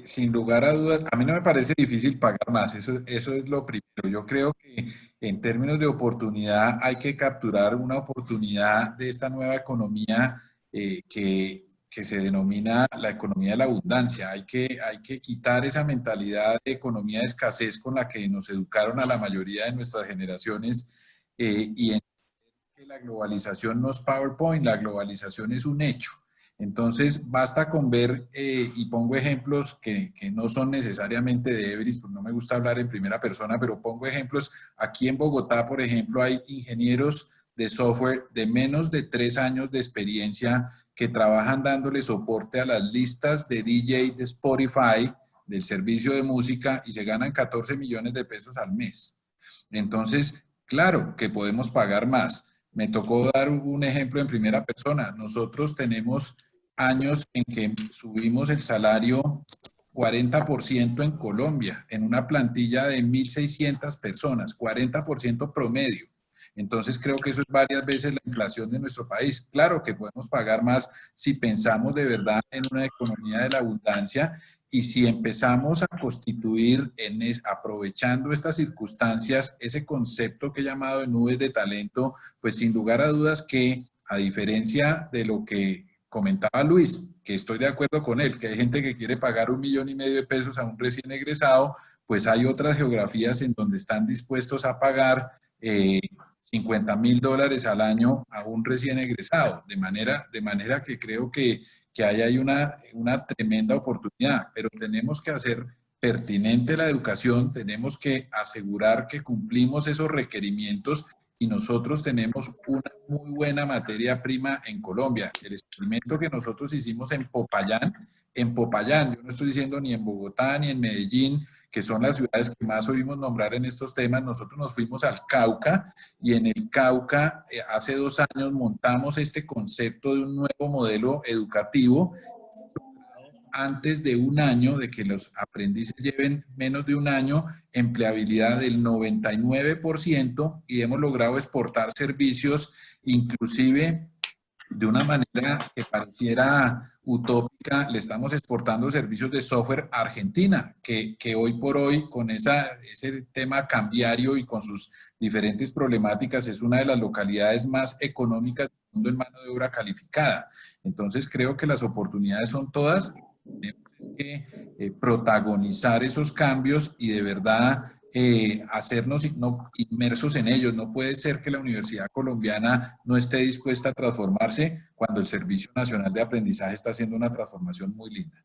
Sin lugar a dudas, a mí no me parece difícil pagar más, eso es lo primero. Yo creo que en términos de oportunidad hay que capturar una oportunidad de esta nueva economía que se denomina la economía de la abundancia. Hay que quitar esa mentalidad de economía de escasez con la que nos educaron a la mayoría de nuestras generaciones y entender que la globalización no es PowerPoint, la globalización es un hecho. Entonces, basta con ver, y pongo ejemplos que no son necesariamente de Everest, porque no me gusta hablar en primera persona, pero pongo ejemplos. Aquí en Bogotá, por ejemplo, hay ingenieros de software de menos de 3 años de experiencia que trabajan dándole soporte a las listas de DJ de Spotify, del servicio de música, y se ganan 14 millones de pesos al mes. Entonces, claro que podemos pagar más. Me tocó dar un ejemplo en primera persona. Nosotros tenemos años en que subimos el salario 40% en Colombia, en una plantilla de 1.600 personas, 40% promedio. Entonces creo que eso es varias veces la inflación de nuestro país. Claro que podemos pagar más si pensamos de verdad en una economía de la abundancia y si empezamos a constituir, aprovechando estas circunstancias, ese concepto que he llamado de nubes de talento, pues sin lugar a dudas que, a diferencia de lo que comentaba Luis, que estoy de acuerdo con él, que hay gente que quiere pagar 1,5 millones de pesos a un recién egresado, pues hay otras geografías en donde están dispuestos a pagar $50,000 al año a un recién egresado, de manera que creo que ahí hay una tremenda oportunidad, pero tenemos que hacer pertinente la educación, tenemos que asegurar que cumplimos esos requerimientos y nosotros tenemos una muy buena materia prima en Colombia. El experimento que nosotros hicimos en Popayán, yo no estoy diciendo ni en Bogotá ni en Medellín, que son las ciudades que más oímos nombrar en estos temas, nosotros nos fuimos al Cauca y en el Cauca hace 2 años montamos este concepto de un nuevo modelo educativo. Antes de 1 año, de que los aprendices lleven menos de 1 año, empleabilidad del 99% y hemos logrado exportar servicios, inclusive de una manera que pareciera utópica, le estamos exportando servicios de software a Argentina, que hoy por hoy, con ese tema cambiario y con sus diferentes problemáticas, es una de las localidades más económicas del mundo en mano de obra calificada. Entonces, creo que las oportunidades son todas. Tenemos que protagonizar esos cambios y de verdad hacernos inmersos en ellos. No puede ser que la Universidad Colombiana no esté dispuesta a transformarse cuando el Servicio Nacional de Aprendizaje está haciendo una transformación muy linda.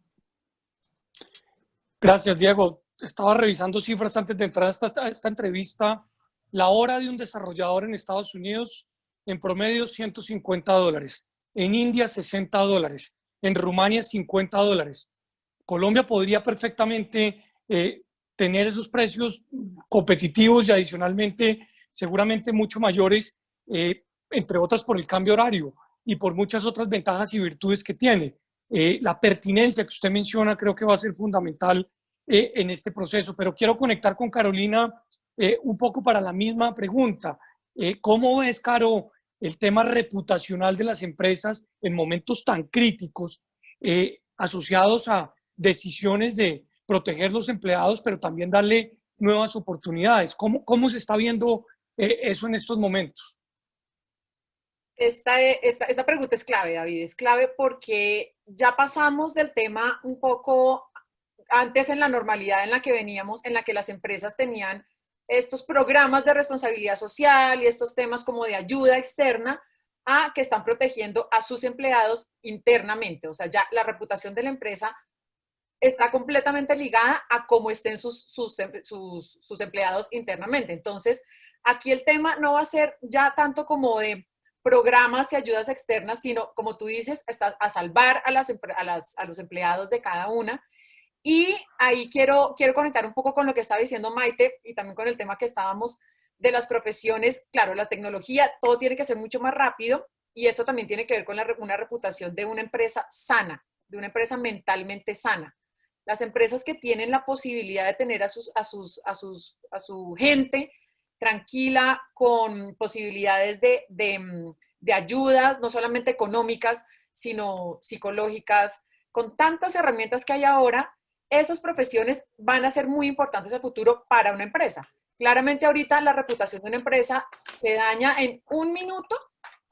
Gracias, Diego. Estaba revisando cifras antes de entrar a esta entrevista. La hora de un desarrollador en Estados Unidos, en promedio, $150. En India, $60. En Rumania, $50. Colombia podría perfectamente tener esos precios competitivos y adicionalmente seguramente mucho mayores, entre otras por el cambio horario y por muchas otras ventajas y virtudes que tiene. La pertinencia que usted menciona creo que va a ser fundamental en este proceso, pero quiero conectar con Carolina un poco para la misma pregunta. ¿Cómo ves, Caro, el tema reputacional de las empresas en momentos tan críticos asociados a decisiones de proteger los empleados, pero también darle nuevas oportunidades? ¿Cómo se está viendo eso en estos momentos? Esta pregunta es clave, David, es clave porque ya pasamos del tema un poco antes en la normalidad en la que veníamos, en la que las empresas tenían estos programas de responsabilidad social y estos temas como de ayuda externa, a que están protegiendo a sus empleados internamente. O sea, ya la reputación de la empresa está completamente ligada a cómo estén sus empleados internamente. Entonces, aquí el tema no va a ser ya tanto como de programas y ayudas externas, sino, como tú dices, a salvar a los empleados de cada una. Y ahí quiero conectar un poco con lo que estaba diciendo Maite y también con el tema que estábamos de las profesiones. Claro, la tecnología, todo tiene que ser mucho más rápido y esto también tiene que ver con una reputación de una empresa sana, de una empresa mentalmente sana. Las empresas que tienen la posibilidad de tener a su gente tranquila, con posibilidades de ayudas, no solamente económicas, sino psicológicas, con tantas herramientas que hay ahora, esas profesiones van a ser muy importantes al futuro para una empresa. Claramente ahorita la reputación de una empresa se daña en un minuto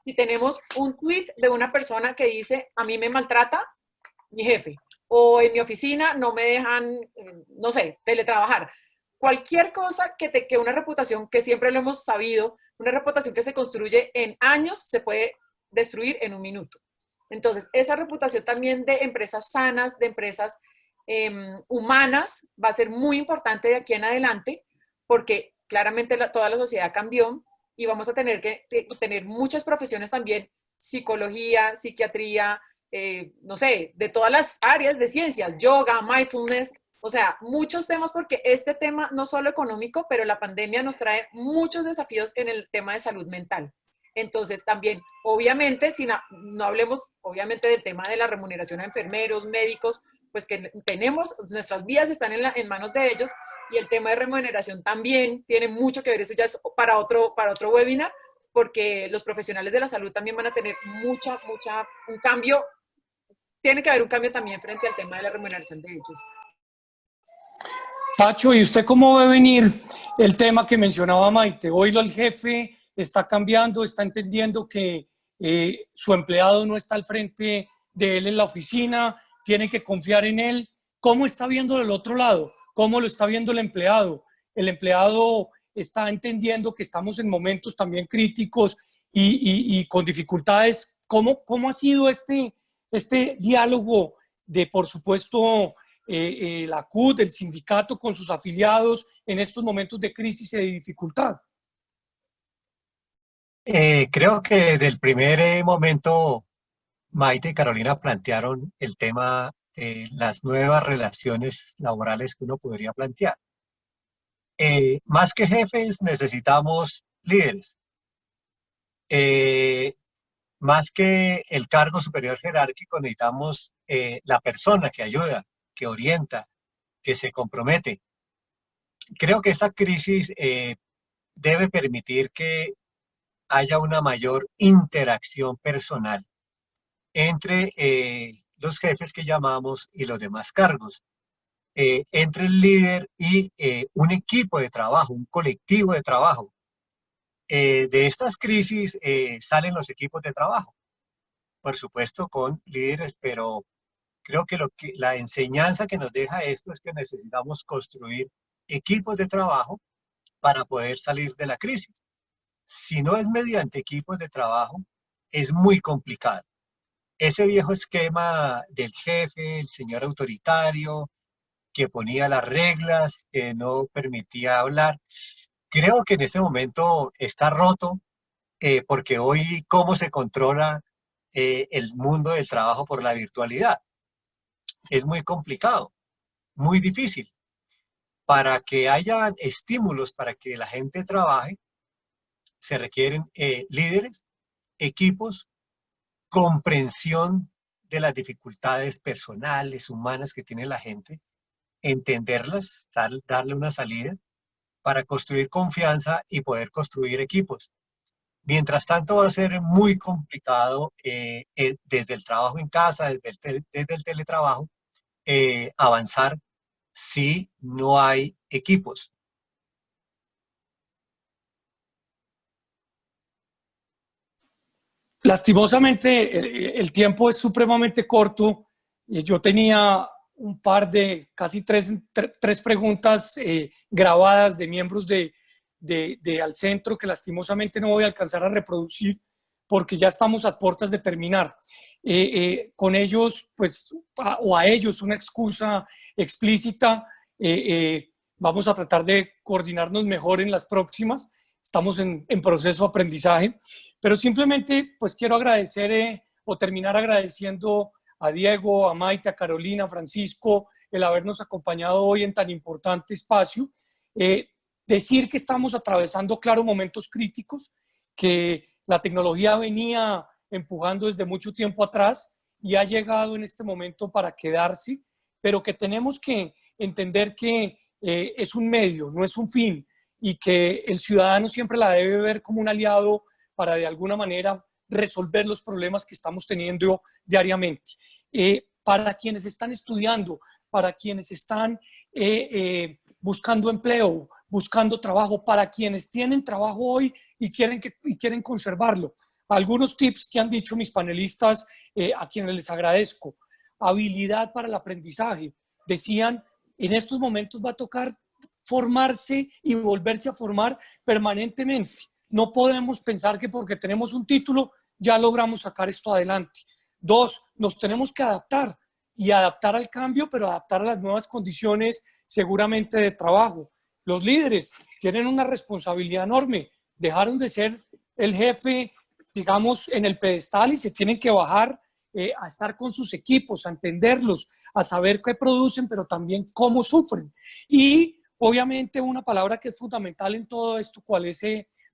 si tenemos un tweet de una persona que dice, a mí me maltrata mi jefe, o en mi oficina no me dejan, no sé, teletrabajar. Cualquier cosa que una reputación, que siempre lo hemos sabido, una reputación que se construye en años, se puede destruir en un minuto. Entonces, esa reputación también de empresas sanas, de empresas humanas, va a ser muy importante de aquí en adelante, porque claramente toda la sociedad cambió y vamos a tener que tener muchas profesiones también, psicología, psiquiatría, no sé, de todas las áreas de ciencias, yoga, mindfulness, o sea, muchos temas, porque este tema no solo económico, pero la pandemia nos trae muchos desafíos en el tema de salud mental. Entonces también, obviamente, si no hablemos obviamente del tema de la remuneración a enfermeros, médicos, pues que tenemos, nuestras vidas están en manos de ellos, y el tema de remuneración también tiene mucho que ver, eso ya es para otro webinar, porque los profesionales de la salud también van a tener un cambio, tiene que haber un cambio también frente al tema de la remuneración de ellos. Pacho, ¿y usted cómo ve venir el tema que mencionaba Maite? Hoy el jefe está cambiando, está entendiendo que su empleado no está al frente de él en la oficina, tiene que confiar en él. ¿Cómo está viendo del otro lado? ¿Cómo lo está viendo el empleado? El empleado está entendiendo que estamos en momentos también críticos y con dificultades. ¿Cómo ha sido este diálogo de, por supuesto, la CUT, el sindicato con sus afiliados en estos momentos de crisis y de dificultad? Creo que desde el primer momento Maite y Carolina plantearon el tema de las nuevas relaciones laborales que uno podría plantear. Más que jefes necesitamos líderes. Más que el cargo superior jerárquico necesitamos la persona que ayuda, que orienta, que se compromete. Creo que esta crisis debe permitir que haya una mayor interacción personal entre los jefes que llamamos y los demás cargos, entre el líder y un equipo de trabajo, un colectivo de trabajo. De estas crisis salen los equipos de trabajo, por supuesto con líderes, pero creo que la enseñanza que nos deja esto es que necesitamos construir equipos de trabajo para poder salir de la crisis. Si no es mediante equipos de trabajo, es muy complicado. Ese viejo esquema del jefe, el señor autoritario, que ponía las reglas, que no permitía hablar, creo que en este momento está roto, porque hoy cómo se controla el mundo del trabajo por la virtualidad. Es muy complicado, muy difícil. Para que haya estímulos para que la gente trabaje, se requieren líderes, equipos, comprensión de las dificultades personales, humanas que tiene la gente, entenderlas, darle una salida para construir confianza y poder construir equipos. Mientras tanto va a ser muy complicado desde el trabajo en casa, desde el teletrabajo, avanzar si no hay equipos. Lastimosamente, el tiempo es supremamente corto. Yo tenía un par de, casi tres preguntas grabadas de miembros de Al Centro que lastimosamente no voy a alcanzar a reproducir porque ya estamos a puertas de terminar. Con ellos, pues, o a ellos una excusa explícita. Vamos a tratar de coordinarnos mejor en las próximas. Estamos en proceso de aprendizaje. Pero simplemente, pues quiero agradecer o terminar agradeciendo a Diego, a Maite, a Carolina, a Francisco, el habernos acompañado hoy en tan importante espacio. Decir que estamos atravesando, claro, momentos críticos, que la tecnología venía empujando desde mucho tiempo atrás y ha llegado en este momento para quedarse, pero que tenemos que entender que es un medio, no es un fin, y que el ciudadano siempre la debe ver como un aliado para de alguna manera resolver los problemas que estamos teniendo diariamente. Para quienes están estudiando, para quienes están buscando empleo, buscando trabajo, para quienes tienen trabajo hoy y quieren conservarlo. Algunos tips que han dicho mis panelistas, a quienes les agradezco. Habilidad para el aprendizaje. Decían, en estos momentos va a tocar formarse y volverse a formar permanentemente. No podemos pensar que porque tenemos un título ya logramos sacar esto adelante. 2, nos tenemos que adaptar y adaptar al cambio, pero adaptar a las nuevas condiciones seguramente de trabajo. Los líderes tienen una responsabilidad enorme. Dejaron de ser el jefe, digamos, en el pedestal y se tienen que bajar a estar con sus equipos, a entenderlos, a saber qué producen, pero también cómo sufren. Y obviamente una palabra que es fundamental en todo esto, ¿cuál es?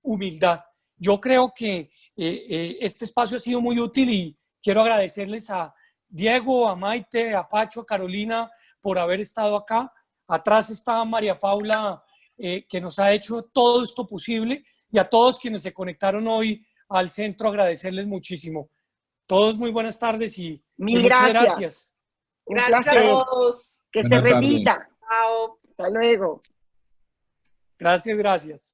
Humildad. Yo creo que este espacio ha sido muy útil y quiero agradecerles a Diego, a Maite, a Pacho, a Carolina por haber estado acá. Atrás está María Paula, que nos ha hecho todo esto posible, y a todos quienes se conectaron hoy al centro, agradecerles muchísimo. Todos muy buenas tardes y Mil muchas gracias. gracias. Gracias a todos. Que se Buenas tardes. repita. Chao. Hasta luego. Gracias, gracias.